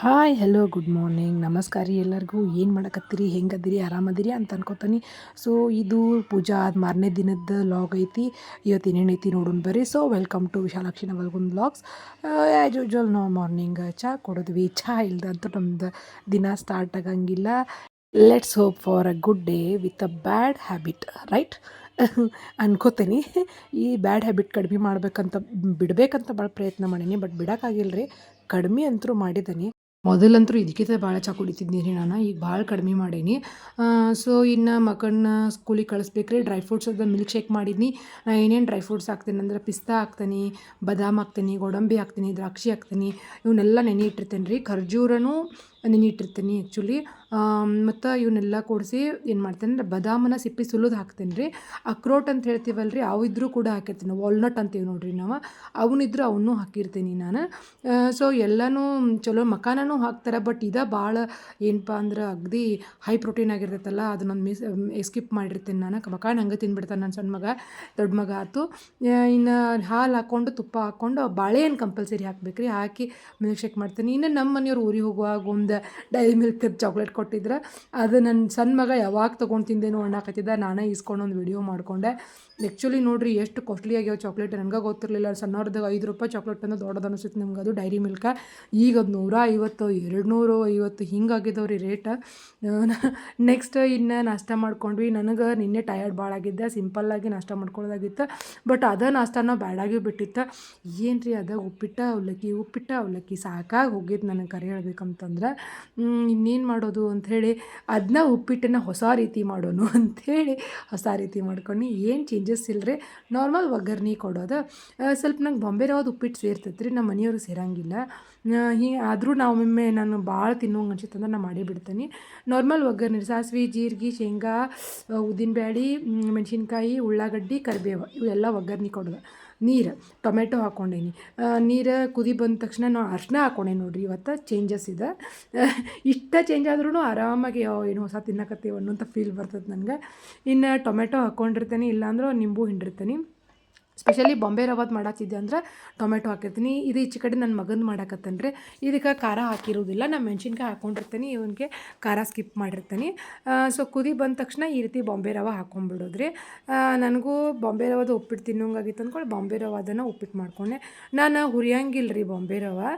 Hi hello good morning ನಮಸ್ಕಾರ ರೀ ಎಲ್ಲರಿಗೂ. ಏನು ಮಾಡಕತ್ತೀರಿ, ಹೆಂಗದಿರಿ, ಆರಾಮದಿರಿ ಅಂತ ಅನ್ಕೋತೀನಿ. ಸೊ ಇದು ಪೂಜಾ ಆದ ಮಾರನೇ ದಿನದ ಲಾಗ್ ಐತಿ. ಇವತ್ತು ಏನೇನೈತಿ ನೋಡೋಣ ಬರ್ರಿ. So welcome to Vishalakshi Navalgund vlogs. As usual ನಾವು ಮಾರ್ನಿಂಗ್ ಚಹಾ ಕೊಡಿದ್ವಿ. ಚಹಾ ಇಲ್ದಂತೂ ನಮ್ದು ದಿನ ಸ್ಟಾರ್ಟ್ ಆಗಂಗಿಲ್ಲ. Let's hope for a good day with a bad habit, right ಅನ್ಕೋತೀನಿ. ಈ ಬ್ಯಾಡ್ ಹ್ಯಾಬಿಟ್ ಕಡಿಮೆ ಮಾಡ್ಬೇಕಂತ ಬಿಡಬೇಕಂತ ಭಾಳ ಪ್ರಯತ್ನ ಮಾಡೀನಿ, ಬಟ್ ಬಿಡೋಕ್ಕಾಗಿಲ್ಲ ರೀ. ಕಡಿಮೆ ಅಂತೂ ಮಾಡಿದ್ದೀನಿ. ಮೊದಲಂತೂ ಇದಕ್ಕಿಂತ ಭಾಳ ಚಾ ಕುಡಿತಿದ್ನಿ ರೀ ನಾನು. ಈಗ ಭಾಳ ಕಡಿಮೆ ಮಾಡೀನಿ. ಸೊ ಇನ್ನು ಮಕ್ಕಳನ್ನ ಸ್ಕೂಲಿಗೆ ಕಳಿಸ್ಬೇಕು ರೀ. ಡ್ರೈ ಫ್ರೂಟ್ಸ್ ಅದ ಮಿಲ್ಕ್ ಶೇಕ್ ಮಾಡಿದ್ನಿ. ನಾ ಏನೇನು ಡ್ರೈ ಫ್ರೂಟ್ಸ್ ಹಾಕ್ತೀನಿ ಅಂದ್ರೆ ಪಿಸ್ತಾ ಹಾಕ್ತೀನಿ, ಬಾದಾಮ್ ಹಾಕ್ತೀನಿ, ಗೋಡಂಬಿ ಹಾಕ್ತೀನಿ, ದ್ರಾಕ್ಷಿ ಹಾಕ್ತೀನಿ. ಇವನ್ನೆಲ್ಲ ನೆನೆ ಇಟ್ಟಿರ್ತೇನೆ ರೀ. ಖರ್ಜೂರನೂ ನೆನೆ ಇಟ್ಟಿರ್ತೀನಿ ಆ್ಯಕ್ಚುಲಿ. ಮತ್ತು ಇವನ್ನೆಲ್ಲ ಕೂಡಿಸಿ ಏನು ಮಾಡ್ತೇನೆ ಅಂದ್ರೆ ಬಾದಾಮನ್ನ ಸಿಪ್ಪೆ ಸುಲಿದು ಹಾಕ್ತೀನಿ ರೀ. ಅಕ್ರೋಟ್ ಅಂತ ಹೇಳ್ತೀವಲ್ಲ ರೀ, ಅವು ಇದ್ರೂ ಕೂಡ ಹಾಕಿರ್ತೀನಿ. ವಾಲ್ನಟ್ ಅಂತೀವಿ ನೋಡಿರಿ ನಾವು, ಅವನಿದ್ರು ಅವನ್ನೂ ಹಾಕಿರ್ತೀನಿ ನಾನು. ಸೊ ಎಲ್ಲನೂ ಚಲೋ ಮಖಾನನೂ ಹಾಕ್ತಾರೆ, ಬಟ್ ಇದು ಭಾಳ ಏನಪ್ಪ ಅಂದ್ರೆ ಅಗದಿ ಹೈ ಪ್ರೋಟೀನ್ ಆಗಿರ್ತೈತಲ್ಲ, ಅದು ನಾನು ಸ್ಕಿಪ್ ಮಾಡಿರ್ತೀನಿ ನಾನು. ಮಖಾನ ಹಂಗೆ ತಿಂದ್ಬಿಡ್ತಾನೆ ನನ್ನ ಸಣ್ಣ ಮಗ. ದೊಡ್ಡ ಮಗ ಆಯ್ತು. ಇನ್ನು ಹಾಲು ಹಾಕ್ಕೊಂಡು ತುಪ್ಪ ಹಾಕ್ಕೊಂಡು ಬಾಳೆಹಣ್ಣು ಕಂಪಲ್ಸರಿ ಹಾಕ್ಬೇಕು ರೀ. ಹಾಕಿ ಮಿಲ್ಕ್ ಶೇಕ್ ಮಾಡ್ತೀನಿ. ಇನ್ನು ನಮ್ಮ ಮನೆಯವ್ರು ಊರಿಗೆ ಹೋಗುವಾಗ ಒಂದು ಡೈರಿ ಮಿಲ್ಕ್ ಚಾಕ್ಲೇಟ್ ಕೊಟ್ಟಿದ್ರೆ ಅದು ನನ್ನ ಸಣ್ಣ ಮಗ ಯಾವಾಗ ತೊಗೊಂಡು ತಿಂದೇನೋ ಅನ್ನಕತ್ತಿದ್ದ. ನಾನೇ ಇಸ್ಕೊಂಡು ಒಂದು ವಿಡಿಯೋ ಮಾಡಿಕೊಂಡೆ. ಆ್ಯಕ್ಚುಲಿ ನೋಡಿರಿ ಎಷ್ಟು ಕಾಸ್ಟ್ಲಿ ಆಗ್ಯಾವ ಚಾಕ್ಲೇಟ್. ನನಗೆ ಗೊತ್ತಿರಲಿಲ್ಲ. ಸಣ್ಣವ್ರದ್ದು ₹5 ಚಾಕ್ಲೇಟ್ ಅನ್ನೋ ದೊಡ್ಡದು ಅನಿಸುತ್ತೆ ನಮ್ಗೆ, ಅದು ಡೈರಿ ಮಿಲ್ಕ. ಈಗ ಅದು 150, 250 ಹಿಂಗಾಗಿದ್ದವ್ರಿ ರೇಟ್. ನೆಕ್ಸ್ಟ್ ಇನ್ನು ನಾಷ್ಟ ಮಾಡ್ಕೊಂಡ್ವಿ. ನನಗೆ ನಿನ್ನೆ ಟಯರ್ಡ್ ಭಾಳ ಆಗಿದ್ದೆ, ಸಿಂಪಲ್ಲಾಗಿ ನಾಷ್ಟ ಮಾಡ್ಕೊಳ್ಳೋದಾಗಿತ್ತು. ಬಟ್ ಅದೇ ನಾಷ್ಟನ ಬ್ಯಾಡಾಗಿ ಬಿಟ್ಟಿತ್ತು. ಏನು ರೀ ಅದ ಉಪ್ಪಿಟ್ಟು ಅವಲಕ್ಕಿ ಸಾಕಾಗಿ ಹೋಗಿದ್ದು ನನಗೆ ಕರೆ ಹೇಳ್ಬೇಕಂತಂದ್ರೆ. ಇನ್ನೇನು ಮಾಡೋದು ಅಂಥೇಳಿ ಅದನ್ನ ಉಪ್ಪಿಟ್ಟನ್ನು ಹೊಸ ರೀತಿ ಮಾಡೋಣ ಅಂಥೇಳಿ ಹೊಸ ರೀತಿ ಮಾಡ್ಕೊಂಡು ಏನು ಚೇಂಜಸ್ ಇಲ್ಲರಿ. ನಾರ್ಮಲ್ ಒಗ್ಗರಣೆ ಕೊಡೋದು. ಸ್ವಲ್ಪ ನಂಗೆ ಬಾಂಬೆ ರವಾದ ಉಪ್ಪಿಟ್ಟು ಸೇರ್ತೈತೆ ರೀ, ನಮ್ಮ ಮನೆಯವ್ರು ಸೇರಂಗಿಲ್ಲ. ಆದರೂ ಒಮ್ಮೊಮ್ಮೆ ನಾನು ಭಾಳ ತಿನ್ನೋಂಗೆ ಅನ್ಸುತ್ತಂದ್ರೆ ನಾನು ಮಾಡೇ ಬಿಡ್ತೀನಿ. ನಾರ್ಮಲ್ ಒಗ್ಗರಣೆ ಸಾಸಿವೆ, ಜೀರಿಗೆ, ಶೇಂಗಾ, ಉದ್ದಿನಬೇಳೆ, ಮೆಣಸಿನ್ಕಾಯಿ, ಉಳ್ಳಾಗಡ್ಡಿ, ಕರಿಬೇವು ಇವೆಲ್ಲ ಒಗ್ಗರಣೆ ಕೊಡೋದು. ನೀರು, ಟೊಮೆಟೊ ಹಾಕ್ಕೊಂಡೇನಿ. ನೀರು ಕುದಿ ಬಂದ ತಕ್ಷಣ ನಾವು ಅರಿಶಿನ ಹಾಕ್ಕೊಂಡೇನಿ ನೋಡಿರಿ. ಇವತ್ತು ಚೇಂಜಸ್ ಇದೆ. ಇಷ್ಟ ಚೇಂಜ್ ಆದ್ರೂ ಆರಾಮಾಗಿ ಏನು ಹೊಸ ತಿನ್ನಕತ್ತೀವಿ ಅನ್ನೋಂಥ ಫೀಲ್ ಬರ್ತದೆ ನನಗೆ. ಇನ್ನು ಟೊಮೆಟೊ ಹಾಕ್ಕೊಂಡಿರ್ತೀನಿ, ಇಲ್ಲಾಂದ್ರೆ ನಿಂಬು ಹಿಂಡಿರ್ತೀನಿ. ಸ್ಪೆಷಲಿ ಬಾಂಬೆ ರವಾದ ಮಾಡತ್ತಿದ್ದೆ ಅಂದ್ರೆ ಟೊಮೆಟೊ ಹಾಕಿರ್ತೀನಿ. ಇದು ಈಚೆ ಕಡೆ ನನ್ನ ಮಗಂದು ಮಾಡಾಕತ್ತೇನೆ ರೀ. ಇದಕ್ಕೆ ಖಾರ ಹಾಕಿರೋದಿಲ್ಲ. ನಾನು ಮೆಣಸಿನ್ಕಾಯಿ ಹಾಕ್ಕೊಂಡಿರ್ತೀನಿ, ಇವನಿಗೆ ಖಾರ ಸ್ಕಿಪ್ ಮಾಡಿರ್ತೀನಿ. ಸೊ ಕುದಿ ಬಂದ ತಕ್ಷಣ ಈ ರೀತಿ ಬಾಂಬೆ ರವೆ ಹಾಕ್ಕೊಂಬಿಡೋದ್ರಿ. ನನಗೂ ಬಾಂಬೆ ರವಾದ ಉಪ್ಪಿಟ್ಟು ತಿನ್ನೋಂಗಾಗಿತ್ತು ಅಂದ್ಕೊಂಡು ಬಾಂಬೆ ರವಾದನ್ನು ಉಪ್ಪಿಟ್ಟು ಮಾಡ್ಕೊಂಡೆ. ನಾನು ಹುರಿಯಂಗಿಲ್ಲ ರೀ ಬಾಂಬೆ ರವೆ,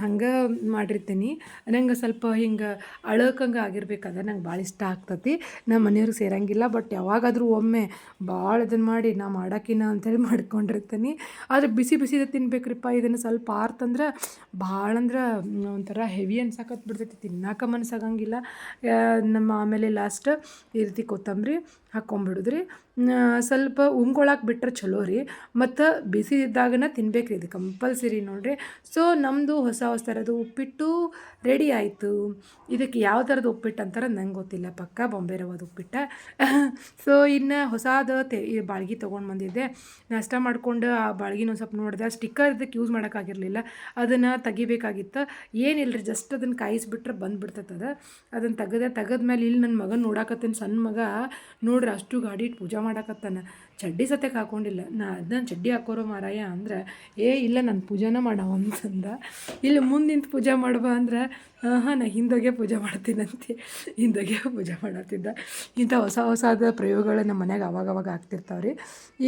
ಹಂಗೆ ಮಾಡಿರ್ತೀನಿ. ನಂಗೆ ಸ್ವಲ್ಪ ಹಿಂಗೆ ಅಳಕಂಗೆ ಆಗಿರ್ಬೇಕಾದ್ರೆ ನಂಗೆ ಭಾಳ ಇಷ್ಟ ಆಗ್ತತಿ. ನಮ್ಮ ಮನೆಯವ್ರಿಗೆ ಸೇರಂಗಿಲ್ಲ, ಬಟ್ ಯಾವಾಗಾದರೂ ಒಮ್ಮೆ ಭಾಳ ಇದನ್ನು ಮಾಡಿ ನಾ ಮಾಡೋಕಿನ ಅಂಥೇಳಿ ಮಾಡ್ಕೊಂಡಿರ್ತೀನಿ. ಆದರೆ ಬಿಸಿ ಬಿಸಿದು ತಿನ್ಬೇಕ್ರಿಪ್ಪ. ಇದನ್ನು ಸ್ವಲ್ಪ ಆರ್ತಂದ್ರೆ ಭಾಳ ಅಂದ್ರೆ ಒಂಥರ ಹೆವಿ ಅನ್ಸಕತ್ತು ಬಿಡ್ತೈತಿ, ತಿನ್ನಕ್ಕೆ ಮನಸ್ಸಾಗಂಗಿಲ್ಲ. ಆಮೇಲೆ ಲಾಸ್ಟ್ ಈ ರೀತಿ ಕೊತ್ತಂಬರಿ ಹಾಕ್ಕೊಂಬಿಡುದ್ರಿ. ಸ್ವಲ್ಪ ಉಮ್ಗೊಳಕ್ಕೆ ಬಿಟ್ರೆ ಚಲೋ ರೀ. ಮತ್ತು ಬಿಸಿ ಇದ್ದಾಗನ ತಿನ್ಬೇಕು ರೀ, ಇದು ಕಂಪಲ್ಸರಿ ನೋಡಿರಿ. ಸೊ ನಮ್ಮದು ಹೊಸ ಥರದ್ದು ಉಪ್ಪಿಟ್ಟು ರೆಡಿ ಆಯಿತು. ಇದಕ್ಕೆ ಯಾವ ಥರದ ಉಪ್ಪಿಟ್ಟು ಅಂತಾರೆ ನಂಗೆ ಗೊತ್ತಿಲ್ಲ, ಪಕ್ಕ ಬಾಂಬೆ ರವಾದ ಉಪ್ಪಿಟ್ಟು. ಸೊ ಇನ್ನು ಹೊಸದು ಈ ಬಾಳ್ಗಿ ತೊಗೊಂಡು ಬಂದಿದ್ದೆ. ನಾಷ್ಟ ಮಾಡಿಕೊಂಡು ಆ ಬಾಳ್ಗಿನ ಒಂದು ಸ್ವಲ್ಪ ನೋಡಿದೆ. ಸ್ಟಿಕ್ಕರ್ ಇದಕ್ಕೆ ಯೂಸ್ ಮಾಡೋಕ್ಕಾಗಿರಲಿಲ್ಲ, ಅದನ್ನು ತೆಗಿಬೇಕಾಗಿತ್ತು. ಏನಿಲ್ಲ ರೀ, ಜಸ್ಟ್ ಅದನ್ನು ಕಾಯಿಸ್ಬಿಟ್ರೆ ಬಂದುಬಿಡ್ತೈತೆ ಅದು. ಅದನ್ನು ತೆಗೆದ್ಮೇಲೆ ಇಲ್ಲಿ ನನ್ನ ಮಗನ ನೋಡಾಕತ್ತೇನೆ. ಸಣ್ಣ ಮಗ ನೋಡ್ರಿ ಅಷ್ಟು ಗಾಡಿ ಇಟ್ಟು ಪೂಜೆ ಮಾಡಾಕತ್ತಾನ. ಚಡ್ಡಿ ಸತ್ಯಕ್ಕೆ ಹಾಕ್ಕೊಂಡಿಲ್ಲ. ಅದನ್ನ ಚಡ್ಡಿ ಹಾಕೋರೋ ಮಾರಾಯ ಅಂದ್ರೆ ಇಲ್ಲ ನಾನು ಪೂಜೆನ ಮಾಡವ ಅಂತಂದ. ಇಲ್ಲಿ ಮುಂದೆ ನಿಂತು ಪೂಜೆ ಮಾಡುವ ಅಂದ್ರೆ ನಾ ಹಿಂದೋಗೆ ಪೂಜೆ ಮಾಡ್ತೀನಂತೆ. ಹಿಂದೋಗೆ ಪೂಜೆ ಮಾಡತ್ತಿದ್ದ. ಇಂಥ ಹೊಸದ ಪ್ರಯೋಗಗಳು ನಮ್ಮ ಮನ್ಯಾಗ ಅವಾಗವಾಗ ಆಗ್ತಿರ್ತಾವೆ ರೀ.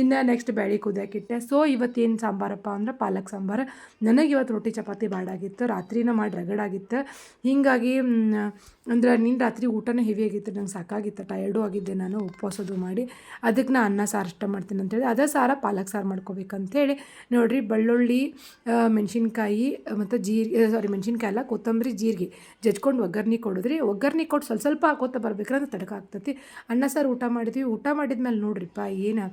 ಇನ್ನು ನೆಕ್ಸ್ಟ್ ಬ್ಯಾಳೆ ಕುದಿಯಾಕಿಟ್ಟೆ. ಸೊ ಇವತ್ತೇನು ಸಾಂಬಾರಪ್ಪ ಅಂದ್ರೆ ಪಾಲಕ್ ಸಾಂಬಾರು. ನನಗೆ ಇವತ್ತು ರೊಟ್ಟಿ ಚಪಾತಿ ಬಾಡಾಗಿತ್ತು, ರಾತ್ರಿನ ಮಾಡಿ ರಗಡಾಗಿತ್ತು. ಹೀಗಾಗಿ ಅಂದ್ರೆ ನಿನ್ನ ರಾತ್ರಿ ಊಟನೇ ಹೆವಿ ಆಗಿತ್ತು, ನಂಗೆ ಸಾಕಾಗಿತ್ತು, ಟಯರ್ಡು ಆಗಿದ್ದೆ ನಾನು ಉಪವಾಸದು ಮಾಡಿ. ಅದಕ್ಕೆ ನಾ ಅನ್ನ ಸಾರು ಇಷ್ಟ ಮಾಡ್ತೀನಿ ಅಂತೇಳಿ ಅದೇ ಸಾರ ಪಾಲಕ್ ಸಾರು ಮಾಡ್ಕೋಬೇಕಂತೇಳಿ ನೋಡಿರಿ. ಬೆಳ್ಳುಳ್ಳಿ, ಮೆಣಸಿನ್ಕಾಯಿ ಮತ್ತು ಮೆಣಸಿನ್ಕಾಯಿ ಅಲ್ಲ, ಕೊತ್ತಂಬರಿ, ಜೀರಿಗೆ ಜಜ್ಕೊಂಡು ಒಗ್ಗರಣೆ ಕೊಡಿದ್ರಿ. ಒಗ್ಗರಣೆ ಕೊಟ್ಟು ಸ್ವಲ್ಪ ಹಾಕೋತ ಬರ್ಬೇಕಂದ್ರೆ ತಡಕ ಆಗ್ತೈತಿ. ಅನ್ನ ಸಾರು ಊಟ ಮಾಡಿದ್ವಿ. ಊಟ ಮಾಡಿದ್ಮೇಲೆ ನೋಡ್ರಿಪ್ಪ ಏನು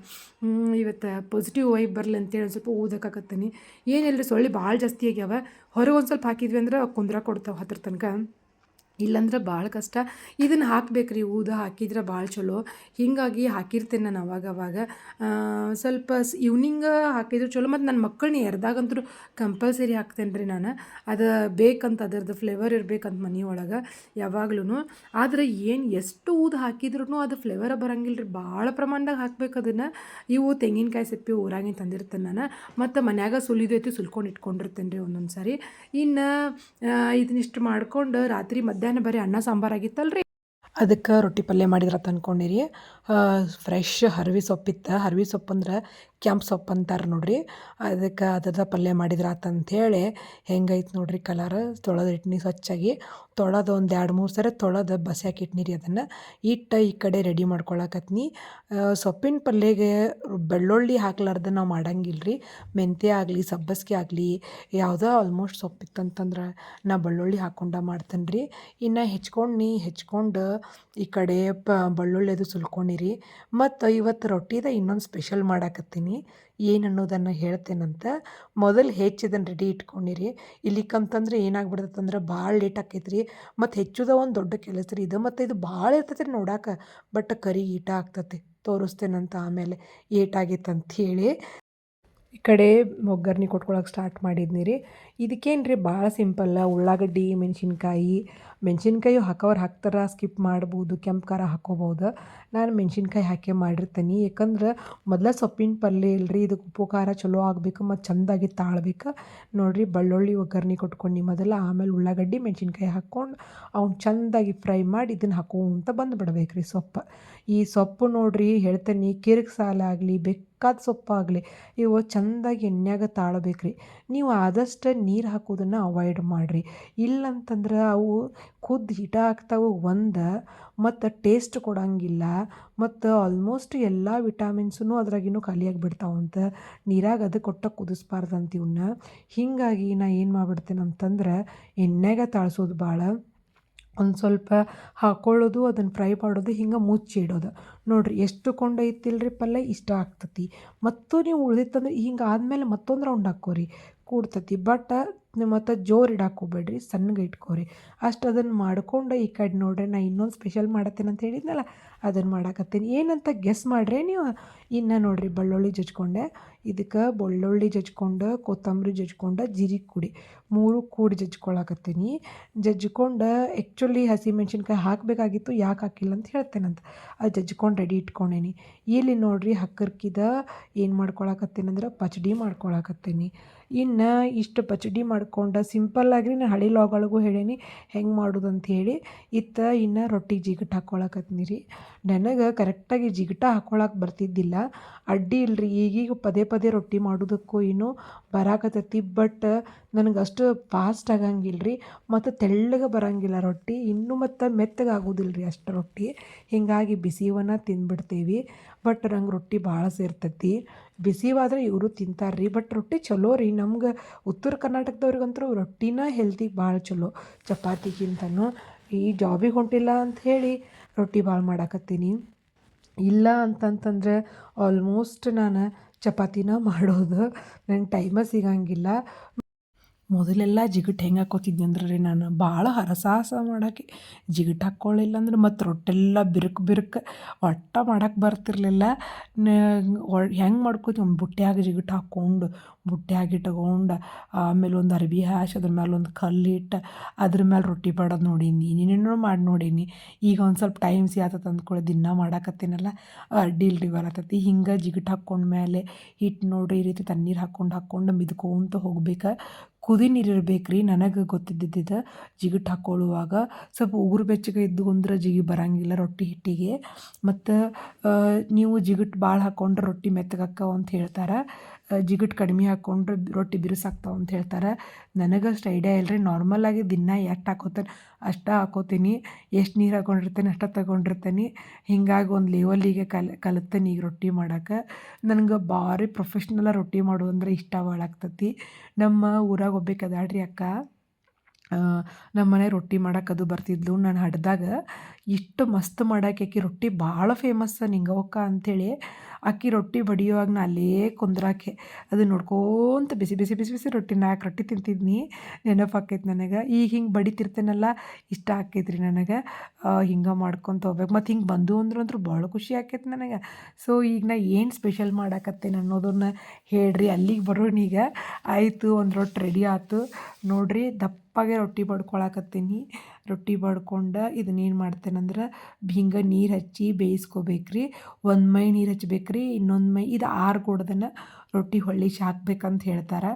ಇವತ್ತು ಪಾಸಿಟಿವ್ ವೈಬ್ ಬರಲಿ ಅಂತೇಳಿ ಒಂದು ಸ್ವಲ್ಪ ಊದಕ್ಕಾಕತ್ತೀನಿ. ಏನಿಲ್ಲ ರೀ, ಸೊಳ್ಳೆ ಭಾಳ ಜಾಸ್ತಿ ಆಗ್ಯಾವ. ಹೊರಗೆ ಒಂದು ಸ್ವಲ್ಪ ಹಾಕಿದ್ವಿ ಅಂದ್ರೆ ಕುಂದ್ರ ಕೊಡ್ತಾವೆ ಹತ್ರ ತನಕ. ಇಲ್ಲಂದ್ರೆ ಭಾಳ ಕಷ್ಟ. ಇದನ್ನು ಹಾಕ್ಬೇಕ್ರಿ, ಊದ ಹಾಕಿದ್ರೆ ಭಾಳ ಚಲೋ. ಹೀಗಾಗಿ ಹಾಕಿರ್ತೇನೆ ನಾನು ಅವಾಗ ಸ್ವಲ್ಪ ಈವ್ನಿಂಗ ಹಾಕಿದ್ರೆ ಚಲೋ. ಮತ್ತು ನನ್ನ ಮಕ್ಕಳನ್ನ ಎರ್ದಾಗಂತೂ ಕಂಪಲ್ಸರಿ ಹಾಕ್ತೇನೆ ರೀ ನಾನು. ಅದು ಬೇಕಂತ, ಅದರದ್ದು ಫ್ಲೇವರ್ ಇರ್ಬೇಕಂತ ಮನೆ ಒಳಗೆ ಯಾವಾಗ್ಲೂ. ಆದ್ರೆ ಏನು ಎಷ್ಟು ಊದು ಹಾಕಿದ್ರೂ ಅದು ಫ್ಲೇವರ ಬರಂಗಿಲ್ಲ ರೀ. ಭಾಳ ಪ್ರಮಾಣದಾಗ ಹಾಕ್ಬೇಕು ಅದನ್ನು. ಇವು ತೆಂಗಿನಕಾಯಿ ಸಿಪ್ಪೆ ಊರಾಗಿನ ತಂದಿರ್ತೇನೆ ನಾನು. ಮತ್ತು ಮನ್ಯಾಗ ಸುಲಿದು ಐತಿ, ಸುಲ್ಕೊಂಡು ಇಟ್ಕೊಂಡಿರ್ತೇನೆ ರೀ ಒಂದೊಂದು ಸಾರಿ. ಇನ್ನು ಇದನ್ನಿಷ್ಟು ಮಾಡ್ಕೊಂಡು ರಾತ್ರಿ ಮಧ್ಯಾಹ್ನ ಬರೀ ಅನ್ನ ಸಾಂಬಾರು ಆಗಿತ್ತಲ್ರಿ, ಅದಕ್ಕೆ ರೊಟ್ಟಿ ಪಲ್ಯ ಮಾಡಿದ್ರತ ಅಂದ್ಕೊಂಡಿರಿ. ಫ್ರೆಶ್ ಹರ್ವೆ ಸೊಪ್ಪಿತ್ತು. ಹರ್ವೆ ಸೊಪ್ಪು ಅಂದ್ರೆ ಕೆಂಪು ಸೊಪ್ಪು ಅಂತಾರೆ ನೋಡ್ರಿ. ಅದಕ್ಕೆ ಅದ್ರದ್ದು ಪಲ್ಯ ಮಾಡಿದ್ರಾತ ಅಂಥೇಳಿ ಹೆಂಗೈತೆ ನೋಡ್ರಿ ಕಲರ್. ತೊಳೆದು ಇಟ್ನಿ ಸ್ವಚ್ಛಾಗಿ. ತೊಳೆದು ಒಂದು 2-3 ಸರಿ ತೊಳೆದು ಬಸ್ಯಾಕೆ ಇಟ್ನಿ ರೀ. ಅದನ್ನು ಇಟ್ಟು ಈ ಕಡೆ ರೆಡಿ ಮಾಡ್ಕೊಳಕತ್ನಿ. ಸೊಪ್ಪಿನ ಪಲ್ಯಗೆ ಬೆಳ್ಳುಳ್ಳಿ ಹಾಕ್ಲಾರ್ದೆ ನಾವು ಮಾಡಂಗಿಲ್ಲ ರೀ. ಮೆಂತ್ಯ ಆಗಲಿ, ಸಬ್ಬಸಿಗೆ ಆಗಲಿ, ಯಾವುದೋ ಆಲ್ಮೋಸ್ಟ್ ಸೊಪ್ಪಿತ್ತಂತಂದ್ರೆ ನಾ ಬೆಳ್ಳುಳ್ಳಿ ಹಾಕ್ಕೊಂಡು ಮಾಡ್ತೇನೆ ರೀ. ಇನ್ನು ಹೆಚ್ಕೊಂಡು ಈ ಕಡೆ ಬೆಳ್ಳುಳ್ಳಿ ಅದು ಸುಲ್ಕೊಂಡಿರಿ. ಮತ್ತು ಇವತ್ತು ರೊಟ್ಟಿದ ಇನ್ನೊಂದು ಸ್ಪೆಷಲ್ ಮಾಡಾಕತ್ತೀನಿ. ಏನು ಅನ್ನೋದನ್ನು ಹೇಳ್ತೇನಂತ. ಮೊದಲು ಹೆಚ್ಚಿದನ್ನು ರೆಡಿ ಇಟ್ಕೊಂಡಿರಿ. ಇಲ್ಲಿಕಂತಂದ್ರೆ ಏನಾಗ್ಬಿಡ್ತಂದ್ರೆ ಭಾಳ ಲೇಟ್ ಆಕೈತ್ರಿ. ಮತ್ತು ಹೆಚ್ಚುದ ಒಂದು ದೊಡ್ಡ ಕೆಲಸ ರೀ ಇದು. ಮತ್ತು ಇದು ಭಾಳ ಇರ್ತೈತೆ ರೀ ನೋಡಾಕ. ಬಟ್ ಕರಿ ಈಟ ಆಗ್ತತಿ. ತೋರಿಸ್ತೇನಂತ ಆಮೇಲೆ ಏಟಾಗೈತೆ ಅಂಥೇಳಿ. ಈ ಕಡೆ ಒಗ್ಗರ್ಣೆ ಕೊಟ್ಕೊಳಕ್ಕೆ ಸ್ಟಾರ್ಟ್ ಮಾಡಿದ್ನಿ ರೀ. ಇದಕ್ಕೇನು ರೀ ಭಾಳ ಸಿಂಪಲ್ಲ. ಉಳ್ಳಾಗಡ್ಡಿ, ಮೆಣಸಿನ್ಕಾಯಿ ಹಾಕೋರು ಹಾಕ್ತಾರೆ, ಸ್ಕಿಪ್ ಮಾಡ್ಬೋದು. ಕೆಂಪು ಖಾರ ಹಾಕ್ಕೋಬೋದು. ನಾನು ಮೆಣಸಿನ್ಕಾಯಿ ಹಾಕಿ ಮಾಡಿರ್ತೀನಿ. ಯಾಕಂದ್ರೆ ಮೊದಲ ಸೊಪ್ಪಿನ ಪಲ್ಯ ಇಲ್ರಿ, ಇದಕ್ಕೆ ಉಪ್ಪು ಖಾರ ಚಲೋ ಆಗಬೇಕು ಮತ್ತು ಚೆಂದಾಗಿ ತಾಳ್ಬೇಕು ನೋಡಿರಿ. ಬೆಳ್ಳುಳ್ಳಿ ಒಗ್ಗರ್ಣೆ ಕೊಟ್ಕೊಂಡು ಮೊದಲು, ಆಮೇಲೆ ಉಳ್ಳಾಗಡ್ಡಿ ಮೆಣಸಿನ್ಕಾಯಿ ಹಾಕ್ಕೊಂಡು ಅವ್ನು ಚೆಂದಾಗಿ ಫ್ರೈ ಮಾಡಿ ಇದನ್ನು ಹಾಕೋಂತ ಬಂದುಬಿಡ್ಬೇಕು ರೀ ಸೊಪ್ಪು. ಈ ಸೊಪ್ಪು ನೋಡಿರಿ ಹೇಳ್ತೇನೆ, ಕಿರಿಕ್ ಸಾಲಾಗಲಿ, ಬೇಕಾದ ಸೊಪ್ಪಾಗಲಿ, ಇವು ಚೆಂದಾಗಿ ಎಣ್ಣೆಯಾಗ ತಾಳ್ಬೇಕು ರೀ. ನೀವು ಆದಷ್ಟು ನೀರು ಹಾಕೋದನ್ನು ಅವಾಯ್ಡ್ ಮಾಡಿರಿ. ಇಲ್ಲಂತಂದ್ರೆ ಅವು ಕುದ್ದು ಹಿಟ ಆಗ್ತಾವೆ ಮತ್ತು ಟೇಸ್ಟ್ ಕೊಡೋಂಗಿಲ್ಲ. ಮತ್ತು ಆಲ್ಮೋಸ್ಟ್ ಎಲ್ಲ ವಿಟಾಮಿನ್ಸೂ ಅದ್ರಾಗಿನೂ ಖಾಲಿಯಾಗಿ ಬಿಡ್ತಾವಂತ. ನೀರಾಗ ಅದಕ್ಕೆ ಕೊಟ್ಟ ಕುದಿಸ್ಬಾರ್ದಂತ ಇವನ್ನ. ಹೀಗಾಗಿ ನಾ ಏನು ಮಾಡ್ಬಿಡ್ತೇನೆ ಅಂತಂದ್ರೆ ಎಣ್ಣೆಗೆ ತಾಳ್ಸೋದು ಭಾಳ. ಒಂದು ಸ್ವಲ್ಪ ಹಾಕ್ಕೊಳ್ಳೋದು, ಅದನ್ನು ಫ್ರೈ ಮಾಡೋದು, ಹಿಂಗೆ ಮುಚ್ಚಿಡೋದು ನೋಡಿರಿ. ಎಷ್ಟು ಕೊಂಡೈತಿಲ್ರಿ ಪಲ್ಯ ಇಷ್ಟ ಆಗ್ತತಿ. ಮತ್ತು ನೀವು ಉಳಿದಿತ್ತಂದ್ರೆ ಹಿಂಗೆ ಆದಮೇಲೆ ಮತ್ತೊಂದು ರೌಂಡ್ ಹಾಕ್ಕೋರಿ, ಕೂಡ್ತತಿ. ಬಟ್ ಮತ್ತು ಜೋರು ಇಡಕ್ಕೆ ಹೋಗ್ಬೇಡ್ರಿ, ಸಣ್ಣಗೆ ಇಟ್ಕೋರಿ. ಅಷ್ಟು ಅದನ್ನು ಮಾಡ್ಕೊಂಡು ಈ ಕಡೆ ನೋಡ್ರಿ ನಾ ಇನ್ನೊಂದು ಸ್ಪೆಷಲ್ ಮಾಡತ್ತೇನೆ ಅಂತ ಹೇಳಿದ್ನಲ್ಲ, ಅದನ್ನು ಮಾಡಾಕತ್ತೀನಿ. ಏನಂತ ಗೆಸ್ ಮಾಡ್ರಿ ನೀವು. ಇನ್ನು ನೋಡಿರಿ ಬೆಳ್ಳುಳ್ಳಿ ಜಜ್ಕೊಂಡೆ. ಇದಕ್ಕೆ ಬೆಳ್ಳುಳ್ಳಿ ಜಜ್ಕೊಂಡು, ಕೊತ್ತಂಬರಿ ಜಜ್ಕೊಂಡು, ಜೀರಿಗೆ ಕೂಡಿ 3 ಕೂಡಿ ಜಜ್ಕೊಳಕತ್ತೀನಿ. ಜಜ್ಕೊಂಡು ಆ್ಯಕ್ಚುಲಿ ಹಸಿಮೆಣ್ಸಿನ್ಕಾಯಿ ಹಾಕಬೇಕಾಗಿತ್ತು, ಯಾಕೆ ಹಾಕಿಲ್ಲ ಅಂತ ಹೇಳ್ತೇನಂತ. ಅದು ಜಜ್ಕೊಂಡು ರೆಡಿ ಇಟ್ಕೊಂಡೇನಿ. ಇಲ್ಲಿ ನೋಡಿರಿ ಹಕ್ಕರ್ಕಿದ ಏನು ಮಾಡ್ಕೊಳಕತ್ತೀನಂದ್ರೆ ಪಚಡಿ ಮಾಡ್ಕೊಳಕತ್ತೀನಿ. ಇನ್ನು ಇಷ್ಟು ಪಚಡಿ ಮಾಡ್ಕೊಂಡು ಸಿಂಪಲ್ಲಾಗಿ ನಾನು ಹಳೆ ಲಾಗೊಳಗೂ ಹೇಳೀನಿ ಹೆಂಗೆ ಮಾಡೋದು ಅಂಥೇಳಿ. ಇನ್ನು ರೊಟ್ಟಿಗೆ ಜಿಗಟ್ ಹಾಕ್ಕೊಳಕತ್ತೀನಿ ರೀ. ನನಗೆ ಕರೆಕ್ಟಾಗಿ ಜಿಗಟ ಹಾಕ್ಕೊಳಕ್ಕೆ ಬರ್ತಿದ್ದಿಲ್ಲ. ಅಡ್ಡಿ ಇಲ್ಲರಿ, ಈಗೀಗ ಪದೇ ಪದೇ ರೊಟ್ಟಿ ಮಾಡೋದಕ್ಕೂ ಏನೋ ಬರಾಕತ್ತೈತಿ. ಬಟ್ ನನಗೆ ಅಷ್ಟು ಫಾಸ್ಟ್ ಆಗಂಗಿಲ್ಲ ರೀ, ಮತ್ತು ತೆಳ್ಳಗೆ ಬರೋಂಗಿಲ್ಲ ರೊಟ್ಟಿ. ಇನ್ನೂ ಮತ್ತು ಮೆತ್ತಗೆ ಆಗೋದಿಲ್ಲ ರೀ ಅಷ್ಟು ರೊಟ್ಟಿ. ಹೀಗಾಗಿ ಬಿಸಿವನ್ನ ತಿಂದ್ಬಿಡ್ತೇವೆ. ಬಟ್ ನಂಗೆ ರೊಟ್ಟಿ ಭಾಳ ಸೇರ್ತೈತಿ. ಬಿಸಿವಾದ್ರೆ ಇವರು ತಿಂತಾರೆ ರೀ. ಬಟ್ ರೊಟ್ಟಿ ಚಲೋ ರೀ. ನಮ್ಗೆ ಉತ್ತರ ಕರ್ನಾಟಕದವ್ರಿಗಂತೂ ರೊಟ್ಟಿನ ಹೆಲ್ತಿಗೆ ಭಾಳ ಚಲೋ ಚಪಾತಿಗಿಂತನೂ. ಈ ಜಾಬಿಗೆ ಹೊಂಟಿಲ್ಲ ಅಂಥೇಳಿ ರೊಟ್ಟಿ ಭಾಳ ಮಾಡಾಕತ್ತೀನಿ. ಇಲ್ಲ ಅಂತಂತಂದರೆ ಆಲ್ಮೋಸ್ಟ್ ನಾನು ಚಪಾತಿನ ಮಾಡೋದು. ನಂಗೆ ಟೈಮ ಸಿಗಂಗಿಲ್ಲ. ಮೊದಲೆಲ್ಲ ಜಿಗಟ್ ಹೆಂಗೆ ಹಾಕ್ಕೋತಿದ್ದೆ ಅಂದ್ರೆ ರೀ, ನಾನು ಭಾಳ ಹರಸಾಹಸ ಮಾಡೋಕ್ಕೆ. ಜಿಗಟ್ ಹಾಕ್ಕೊಳ್ಳಿಲ್ಲ ಅಂದ್ರೆ ಮತ್ತು ರೊಟ್ಟೆಲ್ಲ ಬಿರುಕು ಒಟ್ಟು ಮಾಡಕ್ಕೆ ಬರ್ತಿರ್ಲಿಲ್ಲ. ಹೆಂಗೆ ಮಾಡ್ಕೋತೀವಿ, ಒಂದು ಬುಟ್ಟ್ಯಾಗ ಜಿಗಟ್ ಹಾಕ್ಕೊಂಡು ಬುಟ್ಟ್ಯಾಗ ಇಟ್ಕೊಂಡು ಆಮೇಲೆ ಒಂದು ಅರ್ಬಿ ಹಾಸಿ ಅದ್ರ ಮೇಲೆ ಒಂದು ಕಲ್ಲಿಟ್ಟು ಅದ್ರ ಮೇಲೆ ರೊಟ್ಟಿ ಬಡೋದು ನೋಡೀನಿ. ಏನೇನೋ ಮಾಡಿ ನೋಡೀನಿ. ಈಗ ಒಂದು ಸ್ವಲ್ಪ ಟೈಮ್ ಸಿಗತ್ತಂತ ಅಂದ್ಕೊಳ್ಳಿ ದಿನ ಮಾಡಾಕತ್ತೀನಲ್ಲ, ಅಡ್ಡಿ ಇಲ್ರಿ ಬರತೈತಿ. ಹಿಂಗೆ ಜಿಗಟ್ ಹಾಕ್ಕೊಂಡ ಮೇಲೆ ಹಿಟ್ಟು ನೋಡಿರಿ ಈ ರೀತಿ ತಣ್ಣೀರು ಹಾಕ್ಕೊಂಡು ಮಿದ್ಕೋಂತ ಹೋಗ್ಬೇಕು. ಕುದಿ ನೀರು ಇರ್ಬೇಕು ರೀ. ನನಗೆ ಗೊತ್ತಿದ್ದಿದ್ದು ಜಿಗಟ್ ಹಾಕ್ಕೊಳ್ಳುವಾಗ ಸ್ವಲ್ಪ ಉಗುರು ಬೆಚ್ಚಗೆ ಇದ್ದು ಅಂದ್ರೆ ಜಿಗಿ ಬರೋಂಗಿಲ್ಲ ರೊಟ್ಟಿ ಹಿಟ್ಟಿಗೆ. ಮತ್ತು ನೀವು ಜಿಗಟ್ ಭಾಳ ಹಾಕ್ಕೊಂಡ್ರೆ ರೊಟ್ಟಿ ಮೆತ್ತಗಾಕ್ಕವು ಅಂತ ಹೇಳ್ತಾರೆ. ಜಿಗಟ್ ಕಡಿಮೆ ಹಾಕ್ಕೊಂಡ್ರೆ ರೊಟ್ಟಿ ಬಿರುಸಾಗ್ತಾವೆ ಅಂತ ಹೇಳ್ತಾರೆ. ನನಗೆ ಅಷ್ಟು ಐಡಿಯಾ ಇಲ್ಲ ರೀ. ನಾರ್ಮಲಾಗಿ ದಿನ ಎಷ್ಟು ಹಾಕೋತೇನೆ ಅಷ್ಟು ಹಾಕೋತೀನಿ. ಎಷ್ಟು ನೀರು ಹಾಕ್ಕೊಂಡಿರ್ತೇನೆ ಅಷ್ಟು ತಗೊಂಡಿರ್ತೇನೆ. ಹೀಗಾಗಿ ಒಂದು ಲೆವೆಲ್ಲಿಗೆ ಕಲಿತೇನೆ ಈಗ ರೊಟ್ಟಿ ಮಾಡೋಕೆ. ನನಗೆ ಭಾರಿ ಪ್ರೊಫೆಷ್ನಲಾಗಿ ರೊಟ್ಟಿ ಮಾಡೋದಂದ್ರೆ ಇಷ್ಟ ಭಾಳ ಆಗ್ತತಿ. ನಮ್ಮ ಊರಾಗ ಒಬ್ಬಾಕಿ ಅದಾಳ ರೀ ಅಕ್ಕ. ನಮ್ಮ ಮನೆ ರೊಟ್ಟಿ ಮಾಡೋಕ್ಕದು ಬರ್ತಿದ್ಲು. ನಾನು ಹಡ್ದಾಗ ಇಷ್ಟು ಮಸ್ತ್ ಮಾಡಕ್ಕೆ ಆಕಿ ರೊಟ್ಟಿ ಭಾಳ ಫೇಮಸ್ ನಿಂಗವ್ವಕ್ಕ ಅಂಥೇಳಿ. ಅಕ್ಕಿ ರೊಟ್ಟಿ ಬಡಿಯುವಾಗ ನಾ ಅಲ್ಲೇ ಕುಂದ್ರಾಕೆ ಅದು ನೋಡ್ಕೊಂತ ಬಿಸಿ ಬಿಸಿ ಬಿಸಿ ಬಿಸಿ ರೊಟ್ಟಿ 4 ರೊಟ್ಟಿ ತಿಂತಿದ್ನಿ. ನೆನಪಾಕೈತೆ ನನಗೆ. ಈಗ ಹಿಂಗೆ ಬಡಿತಿರ್ತೇನಲ್ಲ ಇಷ್ಟ ಆಕೈತ್ರಿ ನನಗೆ. ಹಿಂಗೆ ಮಾಡ್ಕೊತ ಹೋಗ್ಬೇಕು. ಮತ್ತು ಹಿಂಗೆ ಬಂದು ಅಂದ್ರಂತೂ ಭಾಳ ಖುಷಿ ಆಕೈತೆ ನನಗೆ. ಸೊ ಈಗ ನಾ ಏನು ಸ್ಪೆಷಲ್ ಮಾಡಾಕತ್ತೇನೆ ಅನ್ನೋದನ್ನ ಹೇಳ್ರಿ. ಅಲ್ಲಿಗೆ ಬರೋಣೀಗ. ಆಯಿತು, ಒಂದು ರೊಟ್ಟಿ ರೆಡಿ ಆಯ್ತು ನೋಡಿರಿ. ದಪ್ಪಗೆ ರೊಟ್ಟಿ ಬಡ್ಕೊಳಕತ್ತೀನಿ. ರೊಟ್ಟಿ ಬಡ್ಕೊಂಡು ಇದನ್ನೇನು ಮಾಡ್ತೇನೆಂದ್ರೆ ಹಿಂಗೆ ನೀರು ಹಚ್ಚಿ ಬೇಯಿಸ್ಕೋಬೇಕ್ರಿ. ಒಂದು ಮೈ ನೀರು ಹಚ್ಬೇಕ್ರಿ, ಇನ್ನೊಂದು ಮೈ ಇದು ಆರ್ಗೊಡ್ದನ ರೊಟ್ಟಿ ಹೊಳ್ಳಿಸಿ ಹಾಕ್ಬೇಕಂತ ಹೇಳ್ತಾರೆ.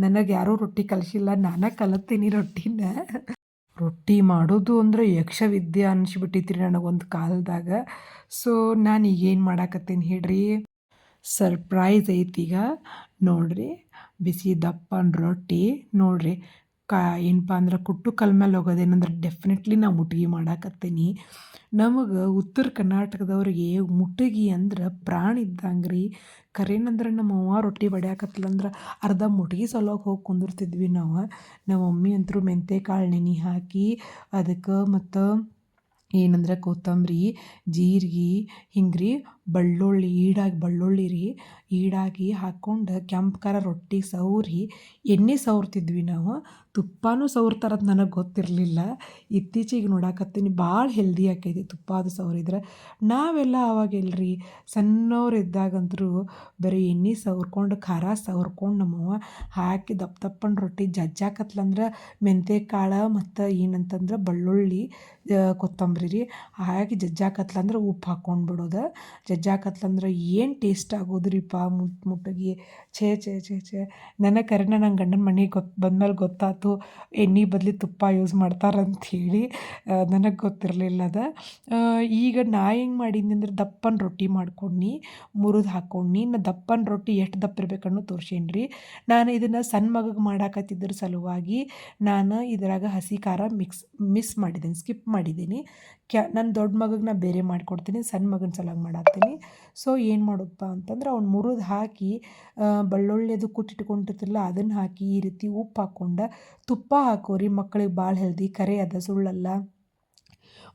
ನನಗೆ ಯಾರೂ ರೊಟ್ಟಿ ಕಲಿಸಿಲ್ಲ, ನಾನೇ ಕಲಿತೀನಿ ರೊಟ್ಟಿನ. ರೊಟ್ಟಿ ಮಾಡೋದು ಅಂದರೆ ಯಕ್ಷವಿದ್ಯೆ ಅನಿಸ್ಬಿಟ್ಟಿತ್ರಿ ನನಗೊಂದು ಕಾಲದಾಗ. ಸೊ ನಾನು ಈಗೇನು ಮಾಡಾಕತ್ತೀನಿ ಹೇಳ್ರಿ, ಸರ್ಪ್ರೈಸ್ ಐತೀಗ ನೋಡಿರಿ. ಬಿಸಿ ದಪ್ಪನ ರೊಟ್ಟಿ ನೋಡಿರಿ. ಏನಪ್ಪ ಅಂದ್ರೆ ಕುಟ್ಟು ಕಲ್ ಮೇಲೆ ಹೋಗೋದೇನಂದ್ರೆ ಡೆಫಿನೆಟ್ಲಿ ನಾವು ಮುಟ್ಗಿ ಮಾಡಾಕತ್ತೀನಿ. ನಮಗೆ ಉತ್ತರ ಕರ್ನಾಟಕದವ್ರಿಗೆ ಮುಟ್ಟಗಿ ಅಂದ್ರೆ ಪ್ರಾಣ ಇದ್ದಂಗೆ ರೀ. ಕರೇನಂದ್ರೆ ನಮ್ಮ ಅವ್ವ ರೊಟ್ಟಿ ಬಡಿಯಾಕತ್ಲಂದ್ರೆ ಅರ್ಧ ಮುಟ್ಗಿ ಸಲುವಾಗಿ ಹೋಗಿ ಕುಂದಿರ್ತಿದ್ವಿ ನಾವು. ನಮ್ಮ ಮಮ್ಮಿ ಅಂತೂ ಮೆಂತ್ಯ ಕಾಳು ನೆನೆ ಹಾಕಿ ಅದಕ್ಕೆ ಮತ್ತು ಏನಂದ್ರೆ ಕೊತ್ತಂಬರಿ, ಜೀರಿಗೆ ಹಿಂಗೆ ರೀ, ಬೆಳ್ಳುಳ್ಳಿ ಬೆಳ್ಳುಳ್ಳಿ ರೀ ಈಡಾಗಿ ಹಾಕ್ಕೊಂಡು ಕೆಂಪು ಖಾರ ರೊಟ್ಟಿ ಸವರಿ ಎಣ್ಣೆ ಸವರ್ತಿದ್ವಿ ನಾವು. ತುಪ್ಪನೂ ಸವರ್ತಾರಂತ ನನಗೆ ಗೊತ್ತಿರಲಿಲ್ಲ. ಇತ್ತೀಚೆಗೆ ನೋಡಾಕತ್ತೀನಿ ಭಾಳ ಹೆಲ್ದಿ ಆಕೈತಿ ತುಪ್ಪ ಅದು ಸವರಿದ್ರೆ. ನಾವೆಲ್ಲ ಅವಾಗ ಎಲ್ರಿ ಸಣ್ಣವ್ರು ಇದ್ದಾಗಂತೂ ಬರೀ ಎಣ್ಣೆ ಸವರ್ಕೊಂಡು ಖಾರ ಸವರ್ಕೊಂಡು ನಮ್ಮವ್ವ ಹಾಕಿ ದಪ್ಪ ದಪ್ಪನ ರೊಟ್ಟಿ ಜಜ್ಜಾಕತ್ಲಂದ್ರೆ ಮೆಂತ್ಯ ಕಾಳು ಮತ್ತು ಏನಂತಂದ್ರೆ ಬೆಳ್ಳುಳ್ಳಿ ಕೊತ್ತಂಬರಿ ರೀ ಹಾಕಿ ಜಜ್ಜಾಕತ್ಲಂದ್ರೆ ಉಪ್ಪು ಹಾಕ್ಕೊಂಡು ಬಿಡೋದು. ಜಜ್ಜಾಕತ್ಲಂದ್ರೆ ಏನು ಟೇಸ್ಟ್ ಆಗೋದ್ರಿಪ್ಪ ಮುಟ್ಟಗಿ. ಛೇ ಛೇ ಛೇ ಛೇ ನನಗೆ ಕರೆನ ನನ್ನ ಗಂಡನ ಮನೆಗೆ ಬಂದ್ಮೇಲೆ ಗೊತ್ತಾಯ್ತು ಎಣ್ಣೆ ಬದಲಿ ತುಪ್ಪ ಯೂಸ್ ಮಾಡ್ತಾರಂಥೇಳಿ. ನನಗೆ ಗೊತ್ತಿರಲಿಲ್ಲ ಅದು. ಈಗ ನಾ ಹೆಂಗೆ ಮಾಡೀನಿ ಅಂದ್ರೆ ದಪ್ಪನ ರೊಟ್ಟಿ ಮಾಡ್ಕೊಂಡು ಮುರಿದು ಹಾಕ್ಕೊಂಡು ನಾ ದಪ್ಪನ ರೊಟ್ಟಿ ಎಷ್ಟು ದಪ್ಪ ಇರ್ಬೇಕನ್ನೋ ತೋರ್ಸೇನಿ ರೀ. ನಾನು ಇದನ್ನು ಸಣ್ಣ ಮಗಗೆ ಮಾಡಾಕತ್ತಿದ್ರ ಸಲುವಾಗಿ ನಾನು ಇದ್ರಾಗ ಹಸಿ ಖಾರ ಮಿಸ್ ಮಾಡಿದ್ದೀನಿ, ಸ್ಕಿಪ್ ಮಾಡಿದ್ದೀನಿ. ನನ್ನ ದೊಡ್ಡ ಮಗಗೆ ನಾ ಬೇರೆ ಮಾಡಿಕೊಡ್ತೀನಿ, ಸಣ್ಣ ಮಗನ ಸಲುವಾಗಿ ಮಾಡಾಕ್ತೀನಿ. ಸೊ ಏನು ಮಾಡೋದಪ್ಪ ಅಂತಂದ್ರೆ ಅವ್ನು ಮುರಿದು ಹಾಕಿ ಬೆಳ್ಳುಳ್ಳಿ ಅದು ಕುಟ್ಟಿಟ್ಕೊಂಡಿರ್ತಿರಲ್ಲ ಅದನ್ನು ಹಾಕಿ ಈ ರೀತಿ ಉಪ್ಪು ಹಾಕ್ಕೊಂಡು ತುಪ್ಪ ಹಾಕೋರಿ. ಮಕ್ಕಳಿಗೆ ಭಾಳ ಹೆಲ್ದಿ, ಕರೆ ಅದ ಸುಳ್ಳಲ್ಲ.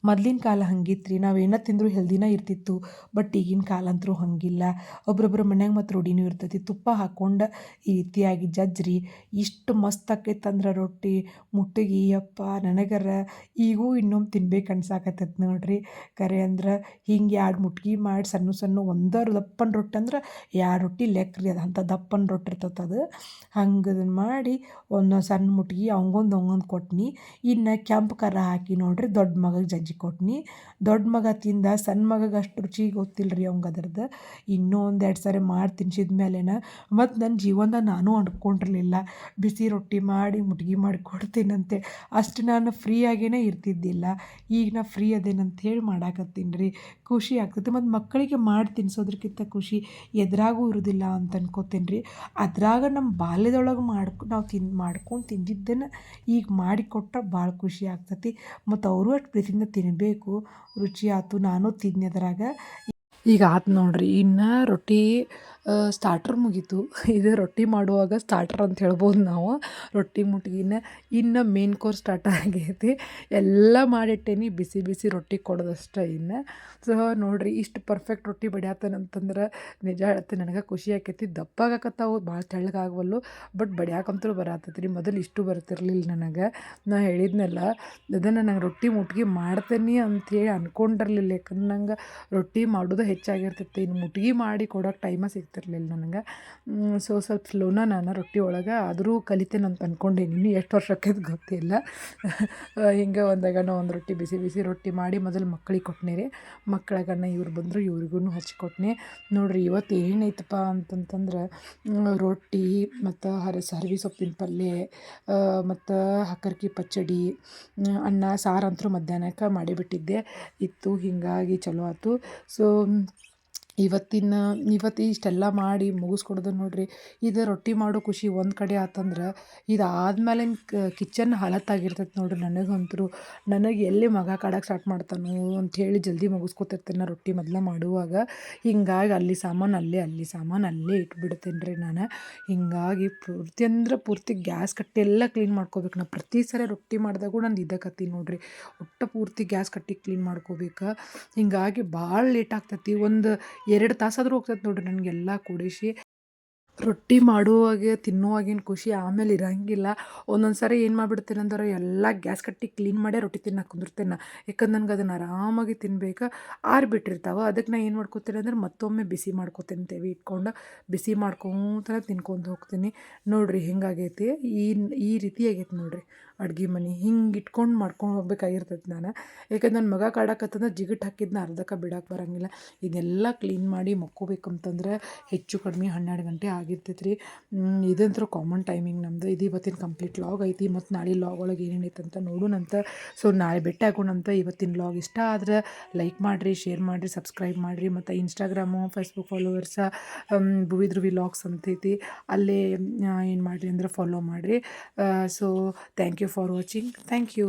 ಮೊದ್ಲಿನ ಕಾಲ ಹಂಗಿತ್ತು ರೀ. ನಾವೇನ ತಿಂದರೂ ಹೆಲ್ದಿನೇ ಇರ್ತಿತ್ತು. ಬಟ್ ಈಗಿನ ಕಾಲ ಅಂತೂ ಹಾಗಿಲ್ಲ. ಒಬ್ರೊಬ್ಬರ ಮನ್ಯಾಗ ಮತ್ತು ರೂಢಿನೂ ಇರ್ತೈತಿ. ತುಪ್ಪ ಹಾಕ್ಕೊಂಡು ಈ ರೀತಿಯಾಗಿ ಜಜ್ರಿ ಇಷ್ಟು ಮಸ್ತ್ ಆಕೈತಂದ್ರೆ ರೊಟ್ಟಿ ಮುಟ್ಟಗಿ ಯಪ್ಪ ನನಗರ ಈಗೂ ಇನ್ನೊಮ್ಮೆ ತಿನ್ಬೇಕು ಅನ್ಸಾಕತ್ತೈತೆ ನೋಡ್ರಿ. ಕರೆ ಅಂದ್ರೆ ಹಿಂಗೆ 2 ಮುಟ್ಗಿ ಮಾಡಿ ಸಣ್ಣ ಸಣ್ಣ ಒಂದರ ದಪ್ಪನ ರೊಟ್ಟಿ ಅಂದ್ರೆ 2 ರೊಟ್ಟಿ ಲೆಕ್ಕ ರೀ. ಅದು ಅಂಥ ದಪ್ಪನ ರೊಟ್ಟಿ ಇರ್ತೈತೆ ಅದು. ಹಂಗೆ ಅದನ್ನು ಮಾಡಿ ಒಂದು ಸಣ್ಣ ಮುಟ್ಗಿ ಅವಂಗೊಂದು ಕೊಟ್ನಿ. ಇನ್ನು ಕೆಂಪು ಖಾರ ಹಾಕಿ ನೋಡ್ರಿ ದೊಡ್ಡ ಮಗಗೆ ಜಜ್ಜಿ ಕೊಟ್ನಿ. ದೊಡ್ಡ ಮಗ ತಿಂದ, ಸಣ್ಣ ಮಗಗೆ ಅಷ್ಟು ರುಚಿ ಗೊತ್ತಿಲ್ಲ ರೀ ಅವಂಗೆ ಅದ್ರದ್ದು. ಇನ್ನೂ 1-2 ಸಾರಿ ಮಾಡಿ ತಿನ್ಸಿದ ಮೇಲೆನ ಮತ್ತು ನನ್ನ ಜೀವನದಾಗ ನಾನು ಅಂದ್ಕೊಂಡಿರಲಿಲ್ಲ ಬಿಸಿ ರೊಟ್ಟಿ ಮಾಡಿ ಮುಟ್ಗಿ ಮಾಡಿ ಕೊಡ್ತೀನಂತೆ. ಅಷ್ಟು ನಾನು ಫ್ರೀಯಾಗೇ ಇರ್ತಿದ್ದಿಲ್ಲ. ಈಗ ನಾ ಫ್ರೀ ಅದೇನಂತೇಳಿ ಮಾಡಾಕತ್ತೀನಿ ರೀ. ಖುಷಿ ಆಗ್ತೈತೆ. ಮತ್ತು ಮಕ್ಕಳಿಗೆ ಮಾಡಿ ತಿನ್ಸೋದ್ರಕ್ಕಿಂತ ಖುಷಿ ಎದ್ರಾಗೂ ಇರೋದಿಲ್ಲ ಅಂತ ಅನ್ಕೋತೀನಿ ರೀ. ಅದ್ರಾಗ ನಮ್ಮ ಬಾಲ್ಯದೊಳಗೆ ನಾವು ಮಾಡ್ಕೊಂಡು ತಿಂದಿದ್ದನ್ನು ಈಗ ಮಾಡಿಕೊಟ್ರೆ ಭಾಳ ಖುಷಿ ಆಗ್ತೈತಿ. ಮತ್ತು ಅವರು ಅಷ್ಟು ಪ್ರೀತಿಯಿಂದ ತಿನ್ನಬೇಕು. ರುಚಿ ಆಯ್ತು, ನಾನು ತಿಂದ್ನಿ ಅದ್ರಾಗ. ಈಗ ಆತು ನೋಡ್ರಿ. ಇನ್ನು ರೊಟ್ಟಿ ಸ್ಟಾರ್ಟರ್ ಮುಗೀತು. ಇದು ರೊಟ್ಟಿ ಮಾಡುವಾಗ ಸ್ಟಾರ್ಟರ್ ಅಂತ ಹೇಳ್ಬೋದು ನಾವು. ರೊಟ್ಟಿ ಮುಟ್ಗಿನ ಇನ್ನು ಮೇನ್ ಕೋರ್ಸ್ ಸ್ಟಾರ್ಟ್ ಆಗೈತಿ. ಎಲ್ಲ ಮಾಡಿಟ್ಟೇನಿ, ಬಿಸಿ ಬಿಸಿ ರೊಟ್ಟಿ ಕೊಡೋದಷ್ಟೇ ಇನ್ನು. ಸೊ ನೋಡಿರಿ ಇಷ್ಟು ಪರ್ಫೆಕ್ಟ್ ರೊಟ್ಟಿ ಬಡಿಯಾತನಂತಂದ್ರೆ ನಿಜ ಹೇಳ್ತೀನಿ ನನಗೆ ಖುಷಿ ಆಕೈತಿ. ದಪ್ಪಾಗಕತ್ತಾವು, ಭಾಳ ತೆಳ್ಳಗಾಗವಲ್ಲು. ಬಟ್ ಬಡಿಯಾಕಂತೂ ಬರತ್ತೈತಿ ರೀ. ಮೊದಲು ಇಷ್ಟು ಬರ್ತಿರ್ಲಿಲ್ಲ ನನಗೆ. ನಾ ಹೇಳಿದ್ನಲ್ಲ ಅದನ್ನು ನಂಗೆ ರೊಟ್ಟಿ ಮುಟ್ಗಿ ಮಾಡ್ತೇನೆ ಅಂಥೇಳಿ ಅಂದ್ಕೊಂಡಿರಲಿಲ್ಲ. ಯಾಕಂದ್ರೆ ನಂಗೆ ರೊಟ್ಟಿ ಮಾಡೋದು ಹೆಚ್ಚಾಗಿರ್ತೈತಿ. ಇನ್ನು ಮುಟ್ಗಿ ಮಾಡಿ ಕೊಡೋಕೆ ಟೈಮ ಸಿಗ್ತಿರ್ಲಿಲ್ಲ ನನಗೆ. ಸೊ ಸ್ವಲ್ಪ ಸ್ಲೋನ ನಾನು ರೊಟ್ಟಿ ಒಳಗೆ ಆದರೂ ಕಲಿತೇನೆ ಅಂತ ಅಂದ್ಕೊಂಡೇನಿ. ಇನ್ನೂ ಎಷ್ಟು ವರ್ಷ ಆಕೈತೆ ಗೊತ್ತಿಲ್ಲ. ಹಿಂಗೆ ಒಂದಾಗನ ಒಂದು ರೊಟ್ಟಿ ಬಿಸಿ ಬಿಸಿ ರೊಟ್ಟಿ ಮಾಡಿ ಮೊದಲು ಮಕ್ಳಿಗೆ ಕೊಟ್ಟನೆ ರೀ. ಮಕ್ಕಳಾಗನ ಇವ್ರು ಬಂದರು, ಇವ್ರಿಗೂ ಹಚ್ಕೊಟ್ನೆ ನೋಡಿರಿ. ಇವತ್ತು ಏನೈತಪ್ಪ ಅಂತಂತಂದ್ರೆ ರೊಟ್ಟಿ ಮತ್ತು ಹರವಿ ಸೊಪ್ಪಿನ ಪಲ್ಯ ಮತ್ತು ಹಕ್ಕರ್ಕಿ ಪಚ್ಚಡಿ, ಅನ್ನ ಸಾರಂತರೂ ಮಧ್ಯಾಹ್ನಕ್ಕೆ ಮಾಡಿಬಿಟ್ಟಿದ್ದೆ ಇತ್ತು. ಹೀಗಾಗಿ ಚಲೋ ಆಯ್ತು. ಸೊ ಇವತ್ತು ಇಷ್ಟೆಲ್ಲ ಮಾಡಿ ಮುಗಿಸ್ಕೊಡೋದು ನೋಡಿರಿ. ಇದು ರೊಟ್ಟಿ ಮಾಡೋ ಖುಷಿ ಒಂದು ಕಡೆ ಆತಂದ್ರೆ ಇದಾದ್ಮೇಲೆ ಕಿಚನ್ ಹಾಳತ್ತಾಗಿರ್ತೈತೆ ನೋಡಿರಿ. ನನಗಂತೂ ನನಗೆ ಎಲ್ಲಿ ಮಗ ಕಾಡಕ್ಕೆ ಸ್ಟಾರ್ಟ್ ಮಾಡ್ತಾನೋ ಅಂಥೇಳಿ ಜಲ್ದಿ ಮುಗಿಸ್ಕೊತಿರ್ತೇನೆ ನಾ ರೊಟ್ಟಿ ಮೊದಲು ಮಾಡುವಾಗ. ಹಿಂಗಾಗಿ ಅಲ್ಲಿ ಸಾಮಾನು ಅಲ್ಲೇ ಇಟ್ಬಿಡ್ತೇನೆ ರೀ ನಾನು. ಹಿಂಗಾಗಿ ಪೂರ್ತಿ ಅಂದ್ರೆ ಪೂರ್ತಿ ಗ್ಯಾಸ್ ಕಟ್ಟಿ ಎಲ್ಲ ಕ್ಲೀನ್ ಮಾಡ್ಕೋಬೇಕು. ನಾ ಪ್ರತಿ ಸರಿ ರೊಟ್ಟಿ ಮಾಡಿದಾಗೂ ನಂದು ಇದಕ್ಕತ್ತಿ ನೋಡಿರಿ. ಒಟ್ಟು ಪೂರ್ತಿ ಗ್ಯಾಸ್ ಕಟ್ಟಿ ಕ್ಲೀನ್ ಮಾಡ್ಕೋಬೇಕು. ಹಿಂಗಾಗಿ ಭಾಳ ಲೇಟ್ ಆಗ್ತೈತಿ. ಒಂದು 2 ತಾಸಾದರೂ ಹೋಗ್ತೈತೆ ನೋಡ್ರಿ ನನಗೆಲ್ಲ ಕೂಡಿಸಿ. ರೊಟ್ಟಿ ಮಾಡುವಾಗೆ ತಿನ್ನುವಾಗಿನ ಖುಷಿ ಆಮೇಲೆ ಇರಂಗಿಲ್ಲ. ಒಂದೊಂದು ಸಾರಿ ಏನು ಮಾಡ್ಬಿಡ್ತೀನಿ ಅಂದ್ರೆ ಎಲ್ಲ ಗ್ಯಾಸ್ ಕಟ್ಟಿ ಕ್ಲೀನ್ ಮಾಡೇ ರೊಟ್ಟಿ ತಿನ್ನಕ್ಕೆ ಕುಂದಿರ್ತೇನೆ ನಾ. ಯಾಕಂದ್ರೆ ನನ್ಗೆ ಅದನ್ನು ಆರಾಮಾಗಿ ತಿನ್ಬೇಕು. ಆರಿಬಿಟ್ಟಿರ್ತಾವೆ. ಅದಕ್ಕೆ ನಾ ಏನು ಮಾಡ್ಕೊತೀನಿ ಅಂದ್ರೆ ಮತ್ತೊಮ್ಮೆ ಬಿಸಿ ಮಾಡ್ಕೊತೀನಿ ತೇವಿ ಇಟ್ಕೊಂಡು. ಬಿಸಿ ಮಾಡ್ಕೊಂತ ತಿನ್ಕೊಂತ ಹೋಗ್ತೀನಿ. ನೋಡಿರಿ ಹಿಂಗಾಗೈತಿ. ಈ ಈ ರೀತಿ ಆಗೈತೆ ನೋಡಿರಿ ಅಡ್ಗೆ ಮನೆ. ಹಿಂಗೆ ಇಟ್ಕೊಂಡು ಮಾಡ್ಕೊಂಡು ಹೋಗ್ಬೇಕಾಗಿರ್ತೈತೆ ನಾನು. ಯಾಕಂದ್ರೆ ನನ್ನ ಮಗ ಕಾಡಕತ್ತಂದ್ರೆ ಜಿಗಟ್ ಹಾಕಿದ್ನ ಅರ್ಧಕ್ಕೆ ಬಿಡಕ್ಕೆ ಬರಂಗಿಲ್ಲ. ಇದೆಲ್ಲ ಕ್ಲೀನ್ ಮಾಡಿ ಮಕ್ಕೋಬೇಕಂತಂದ್ರೆ ಹೆಚ್ಚು ಕಡಿಮೆ 12 ಗಂಟೆ ಆಗಿರ್ತೈತೆ ರೀ. ಇದಂತೂ ಕಾಮನ್ ಟೈಮಿಂಗ್ ನಮ್ಮದು. ಇದು ಇವತ್ತಿನ ಕಂಪ್ಲೀಟ್ ಲಾಗ್ ಐತಿ. ಮತ್ತು ನಾಳೆ ಲಾಗ್ ಒಳಗೆ ಏನೇನೈತೆ ಅಂತ ನೋಡೋಣಂತ. ಸೊ ನಾಳೆ ಭೇಟಿ ಆಗೋಣಂತ. ಇವತ್ತಿನ ಲಾಗ್ ಇಷ್ಟ ಆದ್ರೆ ಲೈಕ್ ಮಾಡಿರಿ, ಶೇರ್ ಮಾಡಿರಿ, ಸಬ್ಸ್ಕ್ರೈಬ್ ಮಾಡಿರಿ. ಮತ್ತು Instagram, Facebook followers Bhuvi Dhruvi logs ಅಂತೈತಿ. ಅಲ್ಲೇ ಏನು ಮಾಡಿರಿ ಅಂದ್ರೆ ಫಾಲೋ ಮಾಡಿರಿ. So thank you for watching. Thank you.